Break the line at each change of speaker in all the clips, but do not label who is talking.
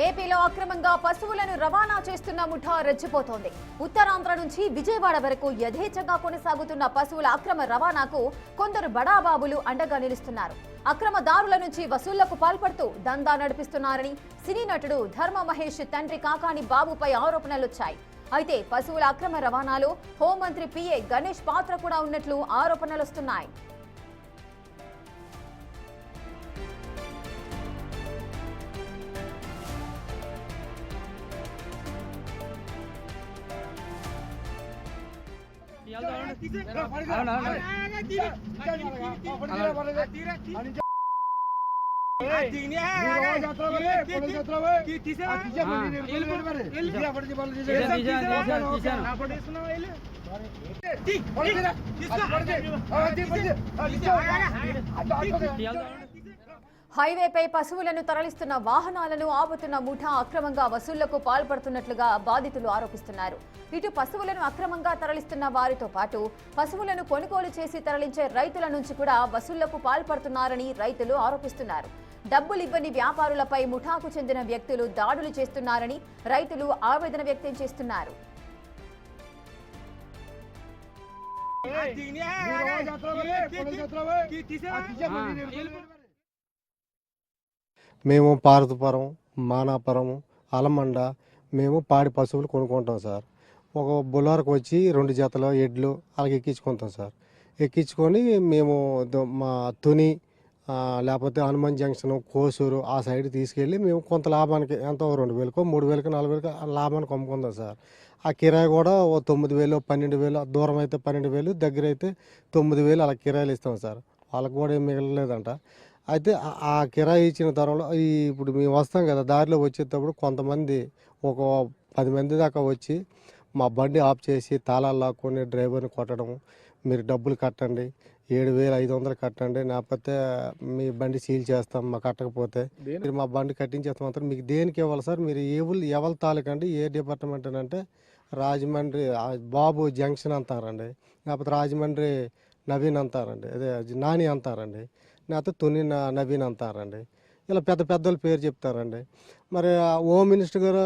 ఏపీలో అక్రమంగా పశువులను రవాణా చేస్తున్న ముఠా రెచ్చిపోతోంది. ఉత్తరాంధ్ర నుంచి విజయవాడ వరకు యథేచ్ఛగా కొనసాగుతున్న పశువుల అక్రమ రవాణాకు కొందరు బడాబాబులు అండగా నిలుస్తున్నారు. అక్రమదారుల నుంచి వసూళ్లకు పాల్పడుతూ దందా నడిపిస్తున్నారని సినీ నటుడు ధర్మ మహేష్ తండ్రి కాకాని బాబుపై ఆరోపణలొచ్చాయి. అయితే పశువుల అక్రమ రవాణాలో హోంమంత్రి పిఏ గణేష్ పాత్ర కూడా ఉన్నట్లు ఆరోపణలొస్తున్నాయి. హైవేపై పశువులను తరలిస్తున్న వాహనాలను ఆపుతున్న ముఠా అక్రమంగా వసూళ్లకు పాల్పడుతున్నట్లుగా బాధితులు ఆరోపిస్తున్నారు. ఇటు పశువులను అక్రమంగా తరలిస్తున్న వారితో పాటు పశువులను కొనుగోలు చేసి తరలించే రైతుల నుంచి కూడా వసూళ్లకు పాల్పడుతున్నారని రైతులు ఆరోపిస్తున్నారు. డబ్బులు ఇవ్వని వ్యాపారులపై ముఠాకు చెందిన వ్యక్తులు దాడులు చేస్తున్నారని రైతులు ఆవేదన వ్యక్తం చేస్తున్నారు.
మేము పార్వతీపురం, మానాపురం, అలమండ మేము పాడి పశువులు కొనుక్కుంటాం సార్. ఒక బుల్లారకు వచ్చి 2 జతలు ఎడ్లు అలాగే ఎక్కించుకుంటాం సార్. ఎక్కించుకొని మేము మా తుని లేకపోతే హనుమాన్ జంక్షన్, కోసూరు ఆ సైడ్ తీసుకెళ్ళి మేము కొంత లాభానికి ఎంతో 2,000కో 3,000కో 4,000కో లాభానికి అమ్ముకుందాం సార్. ఆ కిరాయి కూడా ఓ 9,000 12,000, దూరం అయితే 12,000, దగ్గర అయితే 9,000 అలా కిరాయిలు ఇస్తాం సార్. వాళ్ళకి కూడా ఏం మిగలలేదంట. అయితే ఆ కిరాయి ఇచ్చిన తర్వాత ఇప్పుడు మేము వస్తాం కదా, దారిలో వచ్చేటప్పుడు కొంతమంది ఒక 10 మంది దాకా వచ్చి మా బండి ఆఫ్ చేసి తాళాలు లాక్కొని డ్రైవర్ని కొట్టడం, మీరు డబ్బులు కట్టండి, 7,500 కట్టండి, లేకపోతే మీ బండి సీల్ చేస్తాం, మా కట్టకపోతే మీరు మా బండి కట్టించేస్తాం అంటారు. మీకు దేనికి ఇవ్వాలి సార్, మీరు ఎవరి తాలూకండి, ఏ డిపార్ట్మెంట్ అని అంటే రాజమండ్రి బాబు జంక్షన్ అంటారండి, లేకపోతే రాజమండ్రి నవీన్ అంటారండి, అదే నాని అంటారండి, లేకపోతే తుని నవీన్ అంటారండి. ఇలా పెద్ద పెద్దల పేరు చెప్తారండి. మరి హోమ్ మినిస్టర్ గారు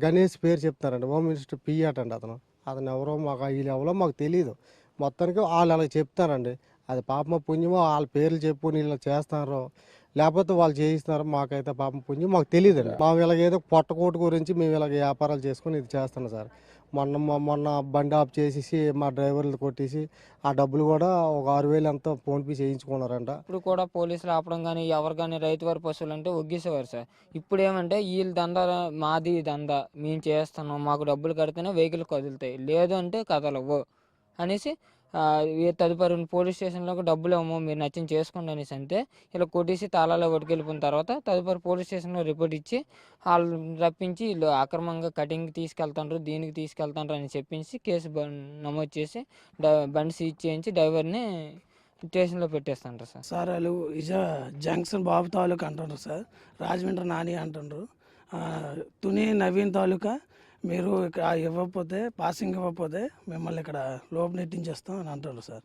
గణేష్ పేరు చెప్తారండి. హోమ్ మినిస్టర్ పియాట్ అండి అతను ఎవరో మాకు వీళ్ళు ఎవరో మాకు తెలియదు. మొత్తానికి వాళ్ళు అలా చెప్తారండి. అది పాపమ పుణ్యమో వాళ్ళ పేర్లు చెప్పు ఇలా చేస్తారో లేకపోతే వాళ్ళు చేయిస్తున్నారో మాకైతే పాపం పుణ్యం మాకు తెలియదండి. మేము ఇలాగేదో పొట్టకోటు గురించి మేము ఇలాగ వ్యాపారాలు చేసుకుని ఇది చేస్తున్నాం సార్. మొన్న బండి ఆఫ్ చేసేసి మా డ్రైవర్లు కొట్టేసి ఆ డబ్బులు కూడా ఒక 6,000 ఎంతో ఫోన్పే చేయించుకున్నారంట.
ఇప్పుడు కూడా పోలీసులు ఆపడం కానీ ఎవరు కానీ రైతు వారి పశువులు అంటే ఒగ్గేసేవారు సార్. ఇప్పుడు ఏమంటే వీళ్ళు దందా, మాది దందా, మేము చేస్తున్నాం, మాకు డబ్బులు కడితేనే వెహికల్ కదులుతాయి, లేదు అంటే కదలవు అనేసి తదుపరి పోలీస్ స్టేషన్లో డబ్బులు ఏమో మీరు నచ్చింది చేసుకోండి అనేసి అంటే ఇలా కొట్టేసి తాళాలో పట్టుకెళ్ళిపోయిన తర్వాత తదుపరి పోలీస్ స్టేషన్లో రిపోర్ట్ ఇచ్చి వాళ్ళు రప్పించి వీళ్ళు అక్రమంగా కటింగ్కి తీసుకెళ్తాండ్రు, దీనికి తీసుకెళ్తాండ్రు అని చెప్పించి కేసు నమోదు చేసి బండి సీజ్ చేయించి డ్రైవర్ని స్టేషన్లో పెట్టేస్తాండ్రు సార్.
సార్ వాళ్ళు జంక్షన్ బాబు తాలూకా అంటుండ్రు సార్, రాజమండ్రి నాని అంటుండ్రు, తుని నవీన్ తాలూకా మీరు ఇక్కడ ఇవ్వకపోతే పాసింగ్ ఇవ్వకపోతే మిమ్మల్ని ఇక్కడ లోపు నెట్టించేస్తాం అని అంటారు సార్.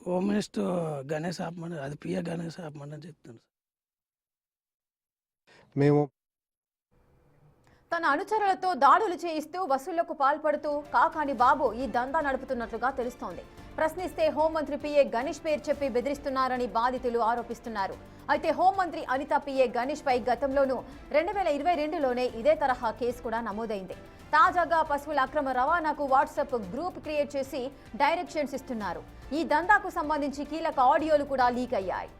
హోమ్ మినిస్టర్ గణేష్ ఆపమని, అది పిఏ గణేష్ ఆపమని చెప్తాను సార్.
మేము
తన అనుచరులతో దాడులు చేయిస్తూ వసూళ్లకు పాల్పడుతూ కాకాని బాబు ఈ దందా నడుపుతున్నట్లుగా తెలుస్తోంది. ప్రశ్నిస్తే హోంమంత్రి పిఏ గణేష్ పేరు చెప్పి బెదిరిస్తున్నారని బాధితులు ఆరోపిస్తున్నారు. అయితే హోంమంత్రి అనిత పిఏ గణేష్ పై గతంలోనూ 2022లోనే ఇదే తరహా కేసు కూడా నమోదైంది. తాజాగా పశువుల అక్రమ రవాణాకు వాట్సాప్ గ్రూప్ క్రియేట్ చేసి డైరెక్షన్స్ ఇస్తున్నారు. ఈ దందాకు సంబంధించి కీలక ఆడియోలు కూడా లీక్ అయ్యాయి.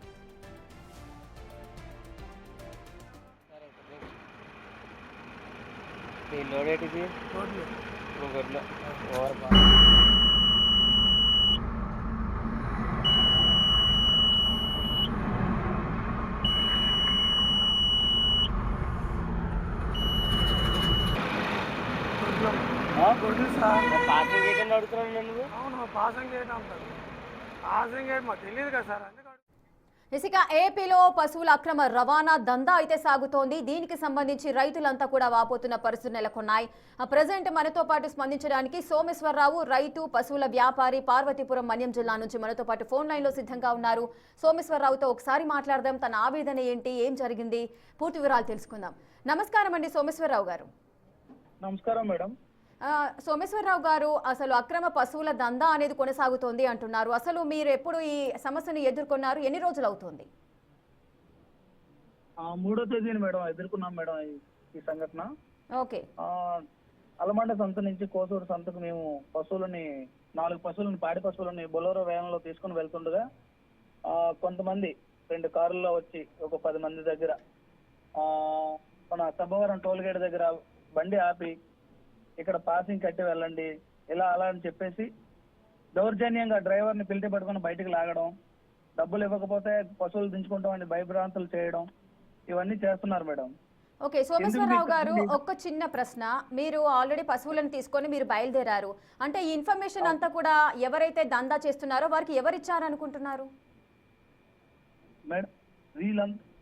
ఇసుక ఏపీలో పశువుల అక్రమ రవాణా దందా అయితే సాగుతోంది. దీనికి సంబంధించి రైతులంతా కూడా వాపోతున్న పరిస్థితులు నెలకొన్నాయి. ప్రజెంట్ మనతో పాటు స్పందించడానికి సోమేశ్వరరావు, రైతు పశువుల వ్యాపారి, పార్వతీపురం మన్యం జిల్లా నుంచి మనతో పాటు ఫోన్ లైన్ లో సిద్ధంగా ఉన్నారు. సోమేశ్వరరావుతో ఒకసారి మాట్లాడదాం. తన ఆవేదన ఏంటి, ఏం జరిగింది, పూర్తి వివరాలు తెలుసుకుందాం. నమస్కారం అండి సోమేశ్వరరావు గారు.
నమస్కారం మేడం.
సోమేశ్వరరావు గారు, అసలు అక్రమ పశువుల దందా అనేది కొనసాగుతోంది అంటున్నారు. అసలు మీరు ఎప్పుడు ఈ సమస్యను ఎదుర్కొన్నారు? ఎన్ని రోజులు అవుతుంది?
3వ తేదీని మేడం ఎదుర్కొన్నాం మేడం ఈ సంఘటన.
ఓకే.
అలమండ సంత నుంచి కోసూరు సంతకు మేము పశువులని 4 పశువులని, పాడి పశువులని బొలోరో వ్యాన్లో తీసుకుని వెళ్తుండగా కొంతమంది 2 కారుల్లో వచ్చి ఒక 10 మంది దగ్గర మన సబ్బవరం టోల్గేట్ దగ్గర బండి ఆపి ఇక్కడ పాసింగ్ కట్టి వెళ్ళండి ఇలా అలా అని చెప్పేసి దౌర్జన్యంగా డ్రైవర్ని పిలిచి పట్టుకుని బయటకు లాగడం, డబ్బులు ఇవ్వకపోతే పశువులు దించుకుంటామని భయభ్రాంతులు చేయడం, ఇవన్నీ చేస్తున్నారు మేడం.
ఓకే సోమేశ్వరరావు గారు, ఒక్క చిన్న ప్రశ్న. మీరు ఆల్రెడీ పశువులను తీసుకొని మీరు బయలుదేరారు అంటే ఈ ఇన్ఫర్మేషన్ అంతా కూడా ఎవరైతే దందా చేస్తున్నారో వారికి ఎవరు ఇచ్చారనుకుంటున్నారు?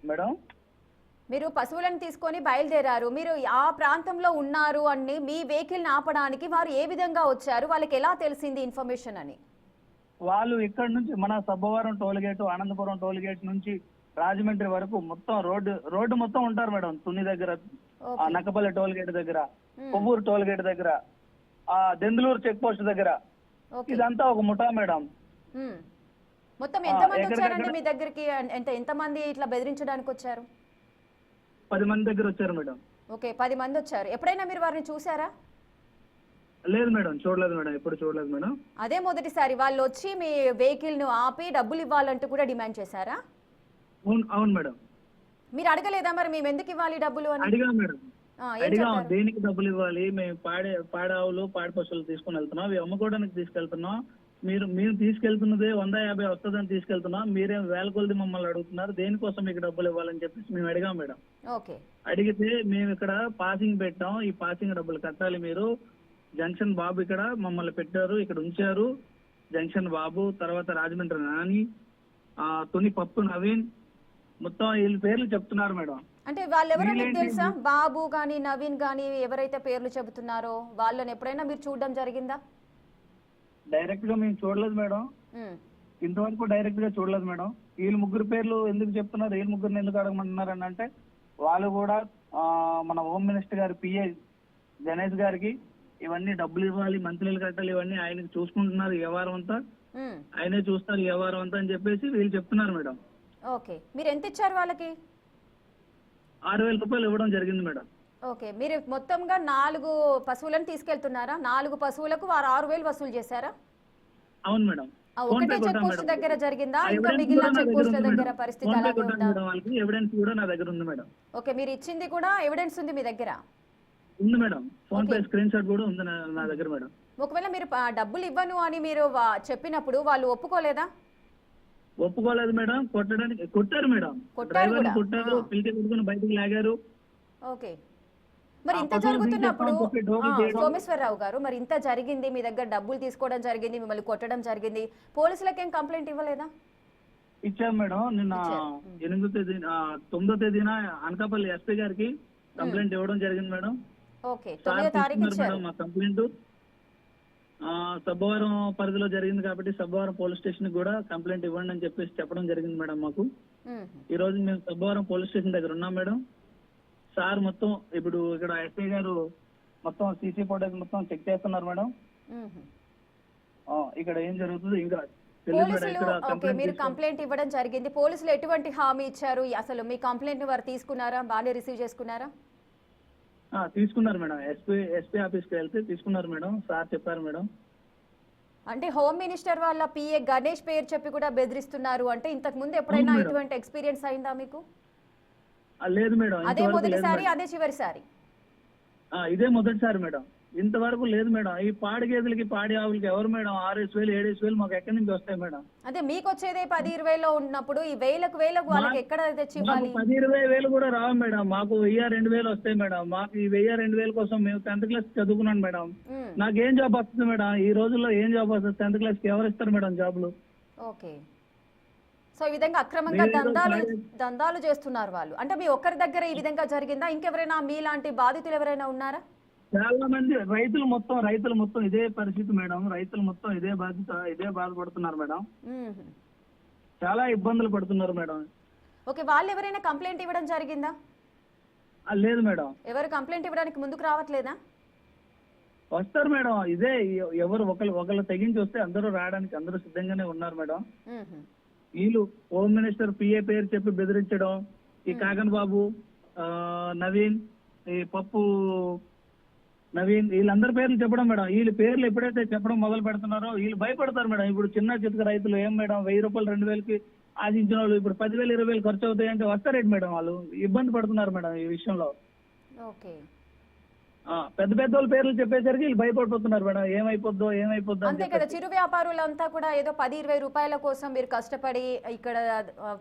మేడం
మీరు పశువులను తీసుకొని బయలుదేరారు, మీరు ఆ ప్రాంతంలో ఉన్నారు అని మీ వెహికల్ని ఆపడానికి వారు ఏ విధంగా వచ్చారు? వాళ్ళకి ఎలా తెలిసింది ఇన్ఫర్మేషన్ అని?
వాళ్ళు ఇక్కడ నుంచి మన సబ్బవరం టోల్గేట్, అనంతపురం టోల్గేట్ నుంచి రాజమండ్రి వరకు మొత్తం రోడ్డు మొత్తం ఉంటారు మేడం. తుని దగ్గర, నక్కపల్లి టోల్గేట్ దగ్గర, కొవ్వూరు టోల్గేట్ దగ్గర, దెందులూరు చెక్ పోస్ట్ దగ్గర, ఇదంతా ఒక ముఠా మేడం.
మొత్తం ఎంతమంది వచ్చారండి మీ దగ్గరికి? ఎంతమంది ఇట్లా బెదిరించడానికి వచ్చారు?
10 మంది దగ్గర వచ్చారు మేడం.
ఓకే, 10 మంది వచ్చారు. ఎప్పుడైనా మీరు వారిని చూసారా?
లేదు మేడం, చూడలేదు మేడం, ఎప్పుడు చూడలేదు మేడం.
అదే మొదటిసారి వాళ్ళు వచ్చి మీ వెహికల్ ను ఆపి డబ్బులు ఇవ్వాలంటూ కూడా డిమాండ్ చేశారా?
అవును మేడం.
మీరు అడగలేదా మరి మేము ఎందుకు ఇవ్వాలి డబ్బులు అని?
అడిగాం మేడం, అడిగాం. దేనికి డబ్బులు ఇవ్వాలి? మేము పాడి ఆవులు, పాడి పశువులు తీసుకుని వెళ్తున్నాం, అవి అమ్ముకోవడానికి తీసుకెళ్తున్నాం. మేము తీసుకెళ్తున్నదే 150 వస్తుందని తీసుకెళ్తున్నాం, మీరేం వేల కొలది మమ్మల్ని అడుగుతున్నారు, దేనికోసం మీకు డబ్బులు ఇవ్వాలని చెప్పేసి మేము అడిగాం మేడం.
ఓకే.
అడిగితే మేము ఇక్కడ పాసింగ్ పెట్టాం, ఈ పాసింగ్ డబ్బులు కట్టాలి మీరు. జంక్షన్ బాబు ఇక్కడ మమ్మల్ని పెట్టారు, ఇక్కడ ఉంచారు. జంక్షన్ బాబు, తర్వాత రాజమండ్రి నాని, తుని పప్పు నవీన్, మొత్తం వీళ్ళ పేర్లు చెప్తున్నారు మేడం.
అంటే వాళ్ళెవరో మీకు తెలుసా? బాబు గాని నవీన్ గాని ఎవరైతే పేర్లు చెబుతున్నారో వాళ్ళని ఎప్పుడైనా మీరు చూడడం జరిగిందా?
డైరెక్ట్ గా మేము చూడలేదు మేడం, ఇంతవరకు డైరెక్ట్ గా చూడలేదు మేడం. వీళ్ళు 3 పేర్లు ఎందుకు చెప్తున్నారు, వీళ్ళు 3 ఎందుకు అడగమంటున్నారు అని అంటే, వాళ్ళు కూడా మన హోమ్ మినిస్టర్ గారి పిఏ గణేష్ గారికి ఇవన్నీ డబ్బులు ఇవ్వాలి, మంత్లీలు కట్టాలి, ఇవన్నీ ఆయనకి చూసుకుంటున్నారు వ్యవహారం అంతా, ఆయనే చూస్తారు వ్యవహారం అంతా అని చెప్పేసి వీళ్ళు చెప్తున్నారు మేడం.
ఓకే, మీరు ఎంత ఇచ్చారు వాళ్ళకి?
6,000 రూపాయలు ఇవ్వడం జరిగింది మేడం.
ఓకే, మీరు మొత్తంగా 4 పశువులను తీసుకెళ్తున్నారా? 4 పశువులకు వారు 6,000 వసూలు చేశారా?
అవును మేడం.
ఒకటే చెక్ పోస్ట్ దగ్గర జరిగిందా? ఇంకా మిగిలిన చెక్ పోస్ట్ల దగ్గర పరిస్థితి అలాగే ఉందా?
వాళ్ళకి ఎవిడెన్స్ కూడా నా దగ్గర ఉంది మేడం.
ఓకే, మీరు ఇచ్చింది కూడా ఎవిడెన్స్ ఉంది మీ దగ్గర?
ఉంది madam, phone pay screen shot కూడా ఉంది నా దగ్గర మేడం.
ఒకవేళ మీరు డబ్బులు ఇవ్వను అని మీరు చెప్పినప్పుడు వాళ్ళు ఒప్పుకోలేదా?
ఒప్పుకోలేదు మేడం, కొట్టారు మేడం, డ్రైవర్ కొట్టారు, పిలిచి కొట్టుకుని బయటకు లాగారు.
ఓకే, మరి ఇంత జరుగుతున్నప్పుడు సోమేశ్వరరావు గారు, మరి ఇంత జరిగింది, మీ దగ్గర డబ్బులు తీసుకోవడం జరిగింది, మిమ్మల్ని కొట్టడం జరిగింది, పోలీసులకు ఏం కంప్లైంట్ ఇవ్వలేదా?
ఇచ్చాం మేడం. నిన్న 9వ తేదీన అనకాపల్లి ఎస్పీ గారికి కంప్లైంట్ ఇవ్వడం జరిగింది మేడం.
ఓకే, 9వ తారీఖు ఇచ్చారు
మా కంప్లైంట్. సబ్బవరం పరిధిలో జరిగింది కాబట్టి సబ్బవరం పోలీస్ స్టేషన్ కూడా కంప్లైంట్ ఇవ్వండి అని చెప్పేసి చెప్పడం జరిగింది మేడం మాకు. ఈ రోజు మేము సబ్బవరం పోలీస్ స్టేషన్ దగ్గర ఉన్నాం మేడం. సార్ మొత్తం ఇప్పుడు ఇక్కడ ఎస్ఐ గారు మొత్తం సీసీ ఫోటోస్ మొత్తం చెక్ చేస్తున్నారు మేడం. ఇక్కడ ఏం జరుగుతుంది ఇంకా
మీరు కంప్లైంట్ ఇవ్వడం జరిగింది, పోలీసులు ఎటువంటి హామీ ఇచ్చారు? అసలు మీ కంప్లైంట్ వారు తీసుకున్నారా, బాగానే రిసీవ్ చేసుకున్నారా?
తీసుకున్నారు మేడం, ఎస్పీ ఆఫీస్కి వెళ్తే తీసుకున్నారు మేడం, సార్ చెప్పారు మేడం.
అంటే హోమ్ మినిస్టర్ వాళ్ళ పిఏ గణేష్ పేరు చెప్పి కూడా బెదిరిస్తున్నారు అంటే, ఇంతకు ముందు ఎప్పుడైనా ఇటువంటి ఎక్స్పీరియన్స్ అయిందా మీకు?
లేదు మేడం,
అదే మొదటిసారి, అదే చివరిసారి?
ఇదే మొదటిసారి మేడం, ఇంతవరకు లేదు మేడం. ఈ పాడి గేదెలకి, పాడి ఆవులకి ఎవరు మేడం 6,000 7,000 మాకు ఎక్కడి నుంచి వస్తాయి మేడం?
అదే మీకు వచ్చేదే 10-20 ఉన్నప్పుడు ఈ వేలకు వాళ్ళకి ఎక్కడ తెచ్చి ఇవ్వాలి?
10-20 కూడా రావు మేడం, మాకు 1000-2000 వస్తాయి మేడం. మాకు ఈ 1000-2000 కోసం మేము 10th క్లాస్ చదువుకున్నాను మేడం. నాకేం జాబ్ వస్తుంది మేడం? ఈ రోజుల్లో ఏం జాబ్ వస్తుంది? 10th క్లాస్ కి ఎవరు ఇస్తారు మేడం జాబ్లు?
ఓకే, సో ఈ విధంగా అక్రమంగా
మీరు
దందాలు చేస్తున్నారు వాళ్ళు. అంటే మీ ఒక్కరి దగ్గర ఈ విధంగా జరిగిందా? ఇంకెవరైనా మీలాంటి బాధితులు ఎవరైనా ఉన్నారా?
చాలా మంది రైతులు మొత్తం ఇదే పరిస్థితి మేడం. రైతులు మొత్తం ఇదే బాధపడుతున్నారు మేడం.
మ్మ్.
చాలా ఇబ్బందులు పడుతున్నారు మేడం.
ఓకే, వాళ్ళు ఎవరైనా కంప్లైంట్ ఇవ్వడం జరిగిందా?
లేదు మేడం.
ఎవరు కంప్లైంట్ ఇవ్వడానికి ముందుకు రావట్లేదా?
వస్తారు మేడం. ఇదే ఎవరు ఒకళ్ళు తెగించి వస్తే అందరూ రావడానికి అందరూ సిద్ధంగానే ఉన్నారు మేడం.
మ్మ్.
వీళ్ళు హోమ్ మినిస్టర్ పిఏ పేరు చెప్పి బెదిరించడం, ఈ కాకన్ బాబు, నవీన్, ఈ పప్పు నవీన్, వీళ్ళందరి పేర్లు చెప్పడం మేడం. వీళ్ళ పేర్లు ఎప్పుడైతే చెప్పడం మొదలు పెడుతున్నారో వీళ్ళు భయపడతారు మేడం. ఇప్పుడు చిన్న చితక రైతులు ఏం మేడం 1000 రూపాయలు 2000కి ఆశించిన వాళ్ళు ఇప్పుడు 10,000 20,000 ఖర్చు అవుతాయంటే వస్తారేంటి మేడం? వాళ్ళు ఇబ్బంది పడుతున్నారు మేడం ఈ విషయంలో.
ఓకే,
పెద్ద వాళ్ళ పేర్లు చెప్పేసరికి వీళ్ళు భయపడిపోతున్నారు మేడం. ఏమైపోద్దో
అంతే కదా. చిరు వ్యాపారులంతా కూడా ఏదో 10-20 రూపాయల కోసం మీరు కష్టపడి ఇక్కడ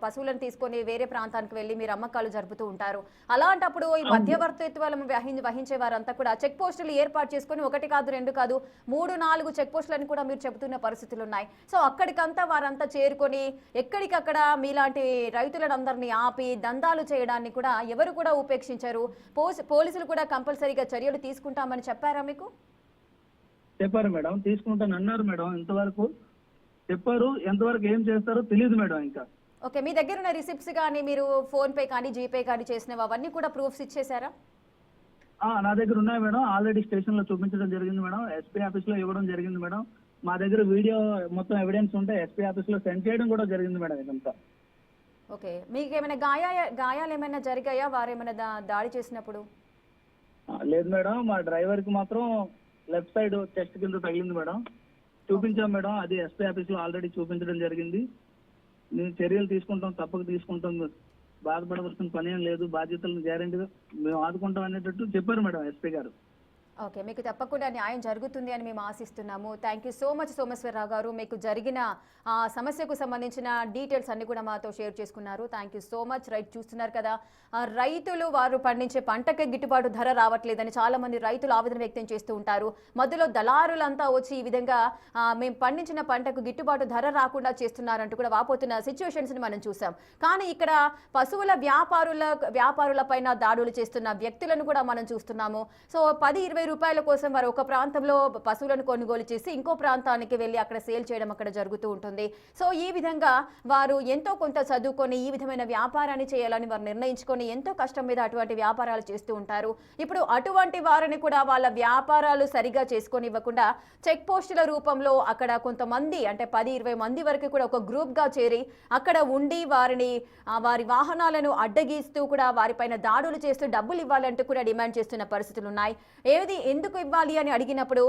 పశువులను తీసుకొని వేరే ప్రాంతానికి వెళ్ళి మీరు అమ్మకాలు జరుపుతూ ఉంటారు. అలాంటప్పుడు ఈ మధ్యవర్తిత్వం వహించే వారంతా కూడా చెక్ పోస్టులు ఏర్పాటు చేసుకొని 1 కాదు 2 కాదు 3-4 చెక్ పోస్టులను కూడా మీరు చెబుతున్న పరిస్థితులు ఉన్నాయి. సో అక్కడికంతా వారంతా చేరుకొని ఎక్కడికక్కడ మీలాంటి రైతులను అందరినీ ఆపి దందాలు చేయడాన్ని కూడా ఎవరు కూడా ఉపేక్షించారు. పోలీసులు కూడా కంపల్సరీగా చర్యలు తీసుకుంటామని చెప్పారా మీకు?
చెప్పారు మేడం, తీసుకుంటాను అన్నారు మేడం. ఇంతవరకు చెప్పారు, ఎంతవరకు ఏం చేస్తారో తెలియదు మేడం ఇంకా.
ఓకే, మీ దగ్గర ఉన్న రిసిప్ట్స్ కానీ మీరు ఫోన్ పే కానీ జీపే కానీ చేసినవి అవన్నీ కూడా ప్రూఫ్స్ ఇచ్చేసారా?
నా దగ్గర ఉన్నాయి మేడం. ఆల్రెడీ స్టేషన్ లో చూపించడం జరిగింది మేడం. ఎస్పీ ఆఫీస్ లో ఇవ్వడం జరిగింది మేడం. మా దగ్గర వీడియో మొత్తం ఎవిడెన్స్ ఉంటే ఎస్పీ ఆఫీస్ లో సెండ్ చేయడం కూడా జరిగింది మేడం ఇదంతా.
ఓకే, మీకు ఏమైనా గాయాలు ఏమైనా జరిగాయా వారేమైనా దాడి చేసినప్పుడు?
లేదు మేడం, మా డ్రైవర్ కి మాత్రం లెఫ్ట్ సైడ్ చెస్ట్ కింద తగిలింది మేడం. చూపించాం మేడం. అది ఎస్పీ ఆఫీస్ లో ఆల్రెడీ చూపించడం జరిగింది. మేము చర్యలు తీసుకుంటాం, తప్పక తీసుకుంటాం. బాధపడవలసిన పని ఏం లేదు. బాధ్యతలను గ్యారెంటీగా మేము ఆదుకుంటాం అనేటట్టు చెప్పారు మేడం ఎస్పీ గారు.
ఓకే, మీకు తప్పకుండా న్యాయం జరుగుతుంది అని మేము ఆశిస్తున్నాము. Thank you so much Someswararao గారు. మీకు జరిగిన సమస్యకు సంబంధించిన డీటెయిల్స్ అన్ని కూడా మాతో షేర్ చేసుకున్నారు. Thank you so much. Right, చూస్తున్నారు కదా, రైతులు వారు పండించే పంటకి గిట్టుబాటు ధర రావట్లేదని చాలా మంది రైతులు ఆవేదన వ్యక్తం చేస్తూ ఉంటారు. మధ్యలో దళారులంతా వచ్చి ఈ విధంగా మేము పండించిన పంటకు గిట్టుబాటు ధర రాకుండా చేస్తున్నారంటూ కూడా వాపోతున్న సిచ్యువేషన్స్ ని మనం చూసాం. కానీ ఇక్కడ పశువుల వ్యాపారుల పైన దాడులు చేస్తున్న వ్యక్తులను కూడా మనం చూస్తున్నాము. సో 10-20 రూపాయల కోసం వారు ఒక ప్రాంతంలో పశువులను కొనుగోలు చేసి ఇంకో ప్రాంతానికి వెళ్ళి అక్కడ సేల్ చేయడం అక్కడ జరుగుతూ ఉంటుంది. సో ఈ విధంగా వారు ఎంతో కొంత చదువుకొని ఈ విధమైన వ్యాపారాన్ని చేయాలని వారు నిర్ణయించుకొని ఎంతో కష్టం మీద అటువంటి వ్యాపారాలు చేస్తూ ఉంటారు. ఇప్పుడు అటువంటి వారిని కూడా వాళ్ళ వ్యాపారాలు సరిగా చేసుకొని ఇవ్వకుండా చెక్ పోస్టుల రూపంలో అక్కడ కొంతమంది అంటే 10-20 మంది వరకు కూడా ఒక గ్రూప్ గా చేరి అక్కడ ఉండి వారి వాహనాలను అడ్డగిస్తూ కూడా వారిపైన దాడులు చేస్తూ డబ్బులు ఇవ్వాలంటూ కూడా డిమాండ్ చేస్తున్న పరిస్థితులు ఉన్నాయి. ఎందుకు ఇవ్వాలి అని అడిగినప్పుడు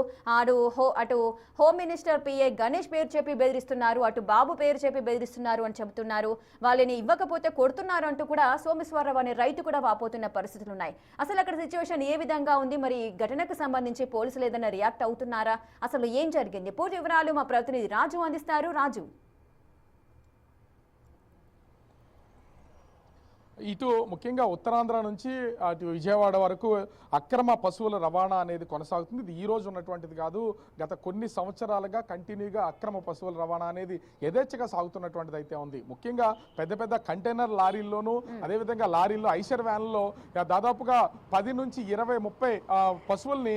అటు హోమ్ మినిస్టర్ పిఏ గణేష్ పేరు చెప్పి బెదిరిస్తున్నారు, అటు బాబు పేరు చెప్పి బెదిరిస్తున్నారు అని చెబుతున్నారు. వాళ్ళని ఇవ్వకపోతే కొడుతున్నారు అంటూ కూడా సోమేశ్వరరావు అనే రైతు కూడా వాపోతున్న పరిస్థితులు ఉన్నాయి. అసలు అక్కడ సిచ్యువేషన్ ఏ విధంగా ఉంది, మరి ఘటనకు సంబంధించి పోలీసులు ఏదైనా రియాక్ట్ అవుతున్నారా, అసలు ఏం జరిగింది, పూర్తి వివరాలు మా ప్రతినిధి రాజు అందిస్తారు. రాజు,
ఇటు ముఖ్యంగా ఉత్తరాంధ్ర నుంచి అటు విజయవాడ వరకు అక్రమ పశువుల రవాణా అనేది కొనసాగుతుంది. ఇది ఈ రోజు ఉన్నటువంటిది కాదు. గత కొన్ని సంవత్సరాలుగా కంటిన్యూగా అక్రమ పశువుల రవాణా అనేది యథేచ్ఛగా సాగుతున్నటువంటిది అయితే ఉంది. ముఖ్యంగా పెద్ద పెద్ద కంటైనర్ లారీల్లోనూ అదేవిధంగా లారీల్లో ఐషర్ వ్యాన్లో దాదాపుగా 10 నుంచి 20-30 పశువుల్ని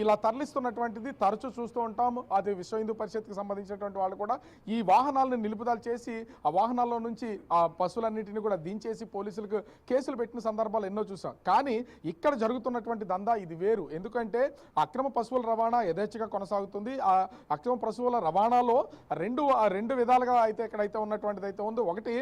ఇలా తరలిస్తున్నటువంటిది తరచూ చూస్తూ ఉంటాం. అది విశ్వ హిందూ పరిషత్కి సంబంధించినటువంటి వాళ్ళు కూడా ఈ వాహనాలను నిలుపుదల చేసి ఆ వాహనాల్లో నుంచి ఆ పశువులన్నింటినీ కూడా దించేసి పోలీసులకు కేసులు పెట్టిన సందర్భాలు ఎన్నో చూసాం. కానీ ఇక్కడ జరుగుతున్నటువంటి దందా ఇది వేరు. ఎందుకంటే అక్రమ పశువుల రవాణా యథేచ్ఛగా కొనసాగుతుంది. ఆ అక్రమ పశువుల రవాణాలో రెండు విధాలుగా అయితే ఎక్కడైతే ఉన్నటువంటిది అయితే ఉందో, ఒకటి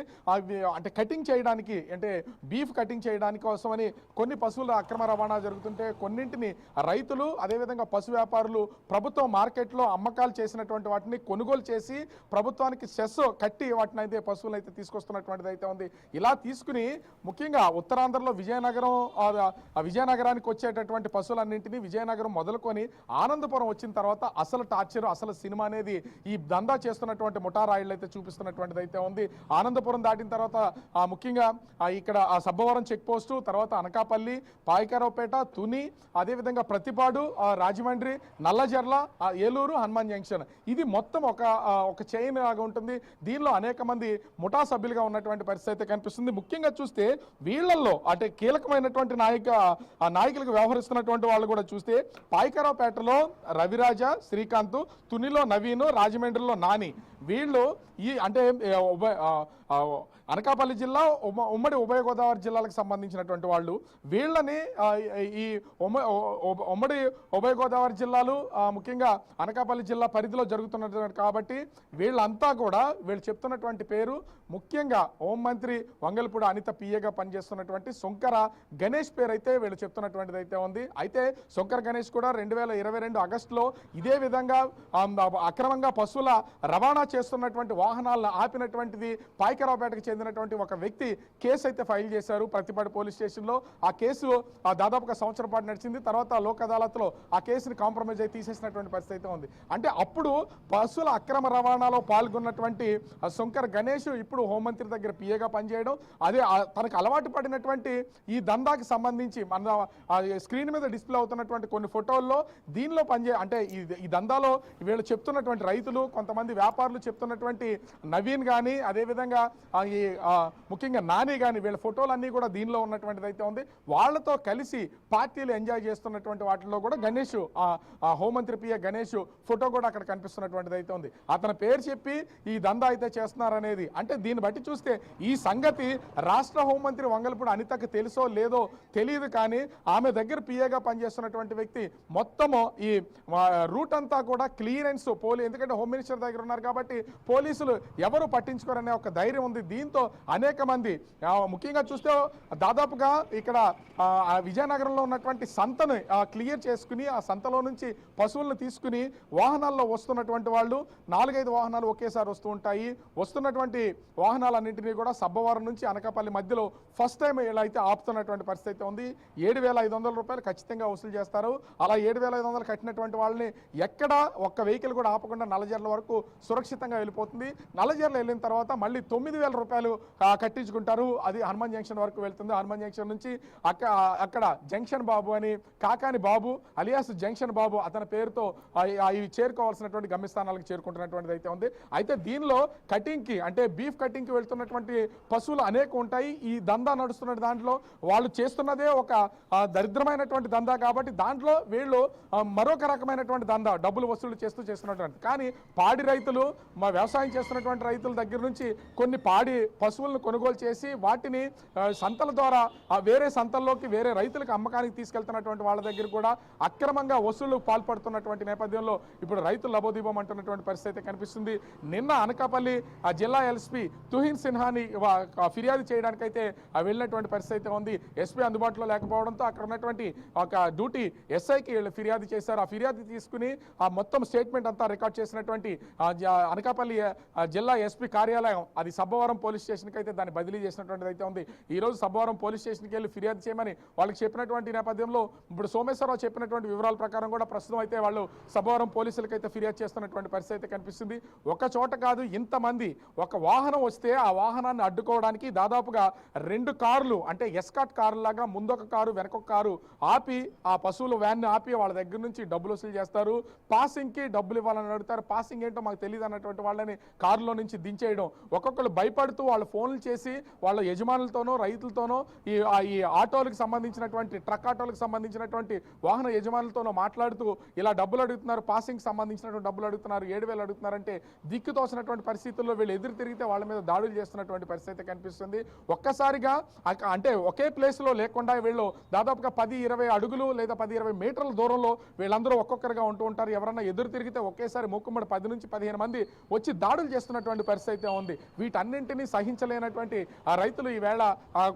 అంటే కటింగ్ చేయడానికి అంటే బీఫ్ కటింగ్ చేయడానికి కోసమని కొన్ని పశువుల అక్రమ రవాణా జరుగుతుంటే కొన్నింటిని రైతులు అదేవిధంగా పశు వ్యాపారులు ప్రభుత్వం మార్కెట్లో అమ్మకాలు చేసినటువంటి వాటిని కొనుగోలు చేసి ప్రభుత్వానికి సెస్ కట్టి వాటిని అయితే పశువులు అయితే తీసుకొస్తున్నటువంటిది అయితే ఉంది. ఇలా తీసుకుని ముఖ్యంగా ఉత్తరాంధ్రలో విజయనగరం ఆ విజయనగరానికి వచ్చేటటువంటి పశువులన్నింటినీ విజయనగరం మొదలుకొని ఆనందపురం వచ్చిన తర్వాత అసలు టార్చర్ అసలు సినిమా అనేది ఈ దందా చేస్తున్నటువంటి ముఠారాయిళ్ళు అయితే చూపిస్తున్నటువంటిది అయితే ఉంది. ఆనందపురం దాటిన తర్వాత ముఖ్యంగా ఇక్కడ సబ్బవరం చెక్ పోస్టు, తర్వాత అనకాపల్లి, పాయకరావుపేట, తుని, అదేవిధంగా ప్రతిపాడు, రాజమండ్రి, నల్లజర్ల, ఏలూరు, హనుమాన్ జంక్షన్, ఇది మొత్తం ఒక చైన్ లాగా ఉంటుంది. దీనిలో అనేక మంది ముఠా సభ్యులుగా ఉన్నటువంటి పరిస్థితి అయితే కనిపిస్తుంది. ముఖ్యంగా చూస్తే వీళ్ళల్లో అంటే కీలకమైనటువంటి నాయకులకు వ్యవహరిస్తున్నటువంటి వాళ్ళు కూడా చూస్తే పాయకరావుపేటలో రవిరాజ, శ్రీకాంత్, తునిలో నవీన్, రాజమండ్రిలో నాని, వీళ్ళు ఈ అంటే అనకాపల్లి జిల్లా ఉమ్మడి ఉభయ గోదావరి జిల్లాలకు సంబంధించినటువంటి వాళ్ళు. వీళ్ళని ఈ ఉమ్మడి ఉభయ గోదావరి జిల్లాలు ముఖ్యంగా అనకాపల్లి జిల్లా పరిధిలో జరుగుతున్నటువంటి కాబట్టి వీళ్ళంతా కూడా వీళ్ళు చెప్తున్నటువంటి పేరు ముఖ్యంగా హోంమంత్రి వంగల్పూడి అనిత పిఏగా పనిచేస్తున్నటువంటి శంకర గణేష్ పేరు అయితే వీళ్ళు చెప్తున్నటువంటిది అయితే ఉంది. అయితే శంకర గణేష్ కూడా 2022 ఆగస్టులో ఇదే విధంగా అక్రమంగా పశువుల రవాణా చేస్తున్నటువంటి వాహనాలను ఆపినటువంటిది పాయకరావుపేటకు చెందినటువంటి ఒక వ్యక్తి కేసు అయితే ఫైల్ చేశారు ప్రతిపాడు పోలీస్ స్టేషన్లో. ఆ కేసు దాదాపుగా సంవత్సరం పాటు నడిచింది. తర్వాత లోక్ అదాలత్లో ఆ కేసుని కాంప్రమైజ్ అయితే తీసేసినటువంటి పరిస్థితి అయితే ఉంది. అంటే అప్పుడు పశువుల అక్రమ రవాణాలో పాల్గొన్నటువంటి శంకర్ గణేష్ ఇప్పుడు హోంమంత్రి దగ్గర పిఏగా పనిచేయడం, అదే తనకు అలవాటు పడినటువంటి ఈ దందాకి సంబంధించి మన స్క్రీన్ మీద డిస్ప్లే అవుతున్నటువంటి కొన్ని ఫోటోల్లో దీనిలో అంటే ఈ దందాలో వీళ్ళు చెప్తున్నటువంటి రైతులు, కొంతమంది వ్యాపారులు చెప్తున్నటువంటి నవీన్ కానీ అదేవిధంగా ఈ ముఖ్యంగా నాని కానీ వీళ్ళ ఫోటోలన్నీ కూడా దీనిలో ఉన్నటువంటిది అయితే ఉంది. వాళ్ళతో కలిసి పార్టీలు ఎంజాయ్ చేస్తున్నటువంటి వాటిల్లో కూడా గణేష్ హోంమంత్రి పిఏ గణేష్ ఫోటో కూడా అక్కడ కనిపిస్తున్నటువంటిది అయితే ఉంది. అతని పేరు చెప్పి ఈ దందా అయితే చేస్తున్నారనేది అంటే దీన్ని బట్టి చూస్తే ఈ సంగతి రాష్ట్ర హోంమంత్రి వంగల్పూడి అనితకు తెలుసో లేదో తెలియదు, కానీ ఆమె దగ్గర పిఏగా పనిచేస్తున్నటువంటి వ్యక్తి మొత్తము ఈ రూట్ అంతా కూడా క్లియరెన్స్ ఎందుకంటే హోమ్ మినిస్టర్ దగ్గర ఉన్నారు కాబట్టి పోలీసులు ఎవరు పట్టించుకోరనే ఒక ధైర్యం ఉంది. దీంతో అనేక మంది ముఖ్యంగా చూస్తే దాదాపుగా ఇక్కడ విజయనగరంలో ఉన్నటువంటి సంతను క్లియర్ చేసుకుని ఆ సంతలో నుంచి పశువులను తీసుకుని వాహనాల్లో వస్తున్నటువంటి వాళ్ళు 4-5 వాహనాలు ఒకేసారి వస్తూ ఉంటాయి. వస్తున్నటువంటి వాహనాలన్నింటినీ కూడా సబ్బవరం నుంచి అనకాపల్లి మధ్యలో ఫస్ట్ టైం ఇలా అయితే ఆపుతున్నటువంటి పరిస్థితి అయితే ఉంది. 7,500 రూపాయలు ఖచ్చితంగా వసూలు చేస్తారు. అలా 7,500 కట్టినటువంటి వాళ్ళని ఎక్కడ ఒక్క వెహికల్ కూడా ఆపకుండా నల్లజర్ల వరకు సురక్షితంగా వెళ్ళిపోతుంది. నల్లజర్ల వెళ్ళిన తర్వాత మళ్ళీ 9,000 రూపాయలు కట్టించుకుంటారు. అది హనుమాన్ జంక్షన్ వరకు వెళ్తుంది. హనుమాన్ జంక్షన్ నుంచి అక్కడ జంక్షన్ బాబు అని కాకాని బాబు అలియాస్ జంక్షన్ బాబు అతని పేరుతో ఇవి చేరుకోవాల్సినటువంటి గమ్యస్థానాలకు చేరుకుంటున్నటువంటిది అయితే ఉంది. అయితే దీనిలో కటింగ్కి అంటే బీఫ్ కటింగ్కి వెళ్తున్నటువంటి పశువులు అనేక ఉంటాయి. ఈ దందా నడుస్తున్న దాంట్లో వాళ్ళు చేస్తున్నదే ఒక దరిద్రమైనటువంటి దందా కాబట్టి దాంట్లో వీళ్ళు మరొక రకమైనటువంటి దందా డబ్బులు వసూలు చేస్తున్నటువంటి. కానీ పాడి రైతులు వ్యవసాయం చేస్తున్నటువంటి రైతుల దగ్గర నుంచి కొన్ని పాడి పశువులను కొనుగోలు చేసి వాటిని సంతల ద్వారా వేరే సంతల్లోకి వేరే రైతులకు అమ్మకానికి తీసుకెళ్తున్నటువంటి వాళ్ళ దగ్గర కూడా అక్రమంగా వసూళ్లకు పాల్పడుతున్నటువంటి నేపథ్యంలో ఇప్పుడు రైతులు లబోదీపం అంటున్నటువంటి పరిస్థితి కనిపిస్తుంది. నిన్న అనకాపల్లి జిల్లా ఎస్పీ తుహిన్ సిన్హాని ఫిర్యాదు చేయడానికైతే వెళ్ళినటువంటి పరిస్థితి ఉంది. ఎస్పీ అందుబాటులో లేకపోవడంతో అక్కడ ఉన్నటువంటి ఒక డ్యూటీ ఎస్ఐకి ఫిర్యాదు చేశారు. ఆ ఫిర్యాదు తీసుకుని ఆ మొత్తం స్టేట్మెంట్ అంతా రికార్డ్ చేసినటువంటి అనకాపల్లి జిల్లా ఎస్పీ కార్యాలయం అది సబ్బవరం పోలీస్ స్టేషన్కి అయితే దాన్ని బదిలీ చేసినటువంటిది అయితే ఉంది. ఈ రోజు సబ్బవరం పోలీస్ స్టేషన్కి వెళ్ళి ఫిర్యాదు చేయమని వాళ్ళకి చెప్పినటువంటి నేపథ్యంలో ఇప్పుడు సోమేశ్వరరావు చెప్పినటువంటి వివరాల ప్రకారం కూడా ప్రస్తుతం అయితే వాళ్ళు సబ్బవరం పోలీసులకు అయితే ఫిర్యాదు చేస్తున్నటువంటి పరిస్థితి అయితే కనిపిస్తుంది. ఒక చోట కాదు, ఇంతమంది ఒక వాహనం వస్తే ఆ వాహనాన్ని అడ్డుకోవడానికి దాదాపుగా 2 కార్లు అంటే ఎస్కాట్ కారు లాగా ముందొక కారు వెనకొక కారు ఆపి ఆ పశువుల వ్యాన్ని ఆపి వాళ్ళ దగ్గర నుంచి డబ్బులు వసూలు చేస్తారు. పాసింగ్కి డబ్బులు ఇవ్వాలని అడుగుతారు. పాసింగ్ ఏంటో మాకు తెలియదు అన్నటువంటి వాళ్ళని కారులో నుంచి దించేయడం, ఒక్కొక్కరు భయపడుతూ వాళ్ళు ఫోన్లు చేసి వాళ్ళ యజమానులతోనో రైతులతోనో ఈ ఆటోలకు సంబంధించినటువంటి ట్రక్ ఆటోలకు సంబంధించినటువంటి వాహన యజమానులతోనో మాట్లాడుతూ ఇలా డబ్బులు అడుగుతున్నారు, పాసింగ్ సంబంధించినటువంటి డబ్బులు అడుగుతున్నారు, 7,000 అడుగుతున్నారంటే దిక్కుతోసినటువంటి పరిస్థితుల్లో వీళ్ళు ఎదురు తిరిగితే వాళ్ళ మీద దాడులు చేస్తున్నటువంటి పరిస్థితి కనిపిస్తుంది. ఒక్కసారిగా అంటే ఒకే ప్లేస్లో లేకుండా వీళ్ళు దాదాపుగా 10-20 అడుగులు లేదా 10-20 మీటర్ల దూరంలో వీళ్ళందరూ ఒక్కొక్కరుగా ఉంటూ ఉంటారు. ఎవరన్నా ఎదురు తిరిగితే ఒకేసారి మూకుమ్మడి 10 నుంచి 15 మంది వచ్చి దాడులు చేస్తున్నటువంటి పరిస్థితి ఉంది. వీటన్నింటినీ సహించలేనటువంటి ఆ రైతులు ఈవేళ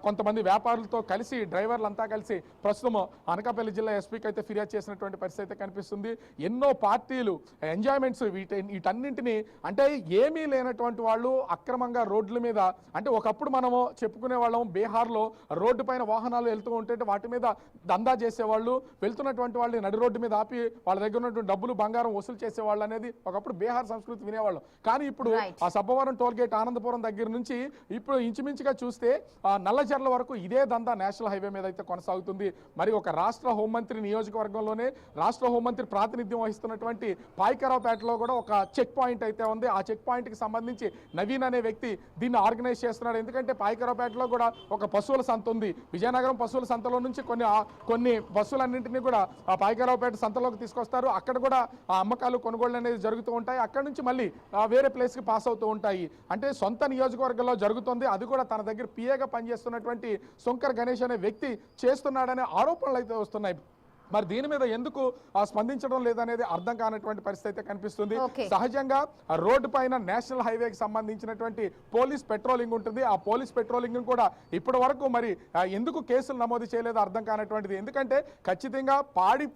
కొంతమంది వ్యాపారులతో కలిసి డ్రైవర్లంతా కలిసి ప్రస్తుతం అనకాపల్లి జిల్లా ఎస్పీకి అయితే ఫిర్యాదు చేసినటువంటి పరిస్థితి అయితే కనిపిస్తుంది. ఎన్నో పార్టీలు ఎంజాయ్మెంట్స్ వీటన్నింటినీ అంటే ఏమీ లేనటువంటి వాళ్ళు అక్రమంగా రోడ్ల మీద అంటే ఒకప్పుడు మనము చెప్పుకునే వాళ్ళం బీహార్లో రోడ్డు పైన వాహనాలు వెళ్తూ ఉంటే వాటి మీద దందా చేసేవాళ్ళు, వెళ్తున్నటువంటి వాళ్ళని నడి రోడ్డు మీద ఆపి వాళ్ళ దగ్గర ఉన్నటువంటి డబ్బులు బంగారం వసూలు చేసేవాళ్ళు అనేది ఒకప్పుడు బీహార్ సంస్కృతి వినేవాళ్ళం. కానీ ఇప్పుడు ఆ సబ్బవరం టోల్ గేట్ ఆనందపురం దగ్గర నుంచి ఇప్పుడు ఇంచుమించుగా చూస్తే నల్లజర్ల వరకు ఇదే దందా నేషనల్ హైవే మీద అయితే కొనసాగుతుంది. మరి ఒక రాష్ట్ర హోంమంత్రి నియోజకవర్గంలోనే రాష్ట్ర హోంమంత్రి ప్రాతినిధ్యం వహిస్తున్నటువంటి పాయకరావుపేటలో కూడా ఒక చెక్ పాయింట్ అయితే ఉంది. ఆ చెక్ పాయింట్కి సంబంధించి నవీన్ అనే వ్యక్తి దీన్ని ఆర్గనైజ్ చేస్తున్నాడు. ఎందుకంటే పాయకరావుపేటలో కూడా ఒక పశువుల సంత ఉంది. విజయనగరం పశువుల సంతలో నుంచి కొన్ని పశువులన్నింటినీ కూడా ఆ పాయకరావుపేట సంతలోకి తీసుకొస్తారు. అక్కడ కూడా ఆ అమ్మకాలు కొనుగోళ్లు అనేది జరుగుతూ ఉంటాయి. అక్కడ నుంచి మళ్ళీ వేరే ప్లేస్కి పాస్ అవుతూ ఉంటాయి. అంటే సొంత నియోజకవర్గంలో జరుగుతుంది. అది కూడా తన దగ్గర పిఏగా పనిచేస్తున్నటువంటి శంకర్ గణేష్ అనే వ్యక్తి చేస్తున్నాడనే ఆరోపణలు అయితే వస్తున్నాయి. మరి దీని మీద ఎందుకు స్పందించడం లేదనేది అర్థం కానటువంటి పరిస్థితి అయితే కనిపిస్తుంది. సహజంగా రోడ్డు పైన నేషనల్ హైవేకి సంబంధించినటువంటి పోలీస్ పెట్రోలింగ్ ఉంటుంది. ఆ పోలీస్ పెట్రోలింగ్ కూడా ఇప్పటి వరకు మరి ఎందుకు కేసులు నమోదు చేయలేదో అర్థం కానటువంటిది. ఎందుకంటే ఖచ్చితంగా పాడి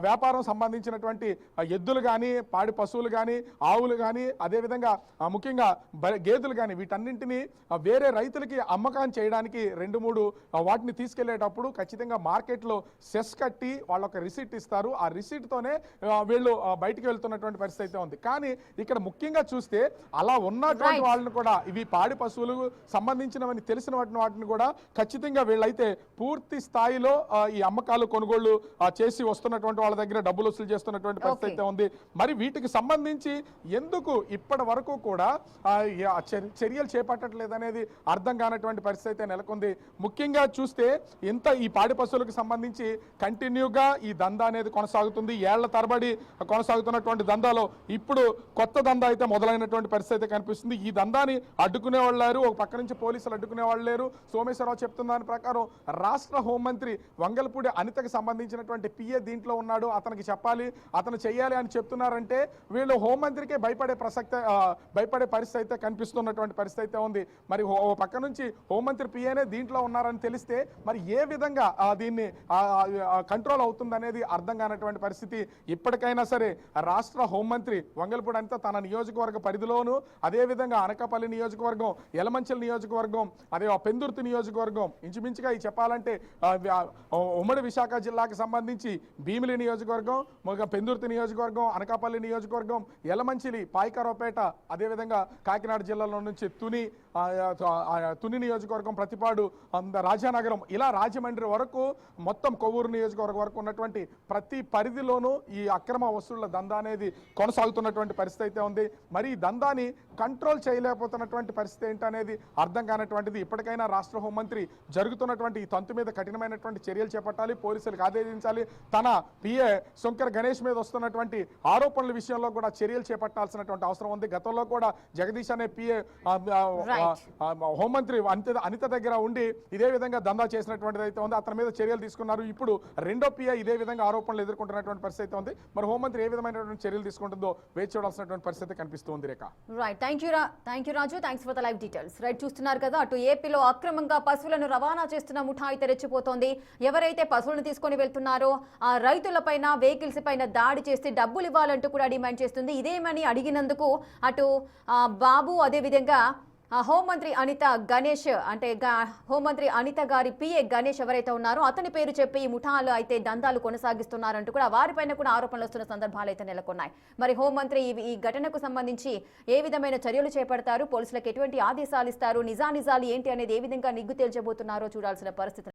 వ్యాపారం సంబంధించినటువంటి ఎద్దులు కానీ పాడి పశువులు కానీ ఆవులు కానీ అదేవిధంగా ముఖ్యంగా గేదెలు కానీ వీటన్నింటినీ వేరే రైతులకి అమ్మకం చేయడానికి 2-3 వాటిని తీసుకెళ్లేటప్పుడు ఖచ్చితంగా మార్కెట్లో సెస్ కట్టి వాళ్ళొక రిసీట్ ఇస్తారు. ఆ రిసీట్తోనే వీళ్ళు బయటికి వెళ్తున్నటువంటి పరిస్థితి అయితే ఉంది. కానీ ఇక్కడ ముఖ్యంగా చూస్తే అలా ఉన్నటువంటి వాళ్ళని కూడా ఇవి పాడి పశువులకు సంబంధించినవని తెలిసిన వాటిని కూడా ఖచ్చితంగా వీళ్ళైతే పూర్తి స్థాయిలో ఈ అమ్మకాలు కొనుగోళ్లు చేసి వస్తున్నటువంటి వాళ్ళ దగ్గర డబ్బులు వసూలు చేస్తున్నటువంటి పరిస్థితి అయితే ఉంది. మరి వీటికి సంబంధించి ఎందుకు ఇప్పటి వరకు కూడా చర్యలు చేపట్టట్లేదనేది అర్థం కానటువంటి పరిస్థితి అయితే నెలకొంది. ముఖ్యంగా చూస్తే ఈ పాడి పశువులకు సంబంధించి కంటిన్యూగా ఈ దందా అనేది కొనసాగుతుంది. ఏళ్ల తరబడి కొనసాగుతున్నటువంటి దందాలో ఇప్పుడు కొత్త దందా అయితే మొదలైనటువంటి పరిస్థితి అయితే కనిపిస్తుంది. ఈ దందాని అడ్డుకునే వాళ్ళు లేరు, ఒక పక్క నుంచి పోలీసులు అడ్డుకునే వాళ్ళు లేరు. సోమేశ్వరరావు చెప్తున్న దాని ప్రకారం రాష్ట్ర హోంమంత్రి వంగలపూడి అనితకి సంబంధించినటువంటి పిఏ దీంట్లో ఉన్నాడు, అతనికి చెప్పాలి, అతను చెయ్యాలి అని చెప్తున్నారంటే వీళ్ళు హోంమంత్రికే భయపడే పరిస్థితి అయితే కనిపిస్తున్నటువంటి పరిస్థితి అయితే ఉంది. మరి ఓ పక్క నుంచి హోంమంత్రి పిఏనే దీంట్లో ఉన్నారని తెలిస్తే మరి ఏ విధంగా దీన్ని కంట్రోల్ అవుతుందనేది అర్థం కానటువంటి పరిస్థితి. ఇప్పటికైనా సరే రాష్ట్ర హోంమంత్రి వంగలపూడి అనిత తన నియోజకవర్గ పరిధిలోను అదేవిధంగా అనకాపల్లి నియోజకవర్గం, యలమంచిలి నియోజకవర్గం, అదే పెందుర్తి నియోజకవర్గం, ఇంచుమించుగా చెప్పాలంటే ఉమ్మడి విశాఖ జిల్లాకు సంబంధించి భీమిలి నియోజకవర్గం, పెందుర్తి నియోజకవర్గం, అనకాపల్లి నియోజకవర్గం, యలమంచిలి, పాయకరావుపేట, అదేవిధంగా కాకినాడ జిల్లాలో నుంచి తుని నియోజకవర్గం, ప్రతిపాడు, రాజానగరం, ఇలా రాజమండ్రి వరకు మొత్తం కొవ్వూరు నియోజకవర్గం వరకు ఉన్నటువంటి ప్రతి పరిధిలోనూ ఈ అక్రమ వసూళ్ల దందా అనేది కొనసాగుతున్నటువంటి పరిస్థితి అయితే ఉంది. మరి ఈ దందాని కంట్రోల్ చేయలేకపోతున్నటువంటి పరిస్థితి ఏంటనేది అర్థం కానటువంటిది. ఇప్పటికైనా రాష్ట్ర హోంమంత్రి జరుగుతున్నటువంటి ఈ తంతు మీద కఠినమైనటువంటి చర్యలు చేపట్టాలి, పోలీసులకు ఆదేశించాలి. తన పిఏ శంకర్ గణేష్ మీద వస్తున్నటువంటి ఆరోపణల విషయంలో కూడా చర్యలు చేపట్టాల్సినటువంటి అవసరం ఉంది. గతంలో కూడా జగదీష్ అనే పిఏ హోంమంత్రి అనిత దగ్గర ఉండి ఇదే విధంగా దందా చేసినటువంటిది అయితే ఉంది. అతని మీద చర్యలు తీసుకున్నారు. ఇప్పుడు రెండో పిఐ ఇదే విధంగా ఆరోపణలు ఎదుర్కొంటున్నటువంటి పరిస్థితి ఉంది. మరి హోంమంత్రి ఏ విధమైనటువంటి చర్యలు తీసుకుంటుందో వేచి చూడాల్సినటువంటి పరిస్థితి కనిపిస్తుంది. Rekha,
right, thank you Raju, thanks for the live details. Right, చూస్తున్నారు కదా, అటు ఏపీలో అక్రమంగా పశువులను రవాణా చేస్తున్న ముఠా అయితే రెచ్చిపోతోంది. ఎవరైతే పశువులను తీసుకొని వెళ్తున్నారో ఆ రైతులపైన, వెహికల్స్ పైన దాడి చేసి డబ్బులు ఇవ్వాలంటూ కూడా డిమాండ్ చేస్తుంది. ఇదేమని అడిగినందుకు అటు బాబు అదేవిధంగా హోంమంత్రి అనిత గణేష్ అంటే హోంమంత్రి అనిత గారి పిఏ గణేష్ ఎవరైతే ఉన్నారో అతని పేరు చెప్పి ఈ ముఠాలు అయితే దందాలు కొనసాగిస్తున్నారంటూ కూడా వారిపైన కూడా ఆరోపణలు వస్తున్న సందర్భాలు అయితే నెలకొన్నాయి. మరి హోంమంత్రి ఈ ఘటనకు సంబంధించి ఏ విధమైన చర్యలు చేపడతారు, పోలీసులకు ఎటువంటి ఆదేశాలు ఇస్తారు, నిజానిజాలు ఏంటి అనేది ఏ విధంగా నిగ్గు తేల్చబోతున్నారో చూడాల్సిన పరిస్థితి.